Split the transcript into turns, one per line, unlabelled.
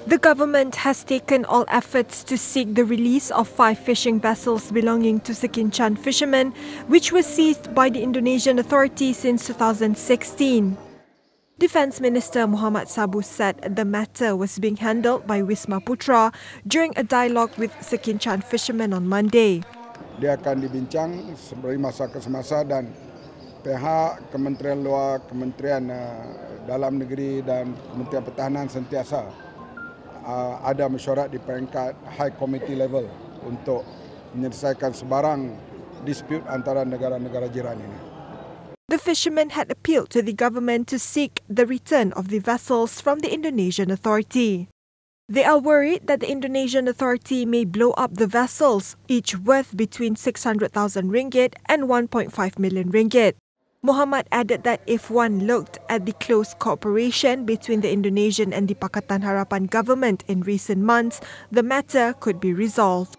The government has taken all efforts to seek the release of 5 fishing vessels belonging to Sekinchan fishermen, which were seized by the Indonesian authorities since 2016. Defence Minister Mohamad Sabu said the matter was being handled by Wisma Putra during a dialogue with Sekinchan fishermen on Monday.
Dia akan dibincang sembari masa ke semasa dan pihak Kementerian Luar, Kementerian Dalam Negeri dan Kementerian Pertahanan sentiasa ada mesyuarat di peringkat high committee level untuk menyelesaikan sebarang dispute antara negara-negara jiran ini.
The fishermen had appealed to the government to seek the return of the vessels from the Indonesian authority. They are worried that the Indonesian authority may blow up the vessels, each worth between 600,000 ringgit and 1.5 million ringgit. Mohamad added that if one looked at the close cooperation between the Indonesian and the Pakatan Harapan government in recent months, the matter could be resolved.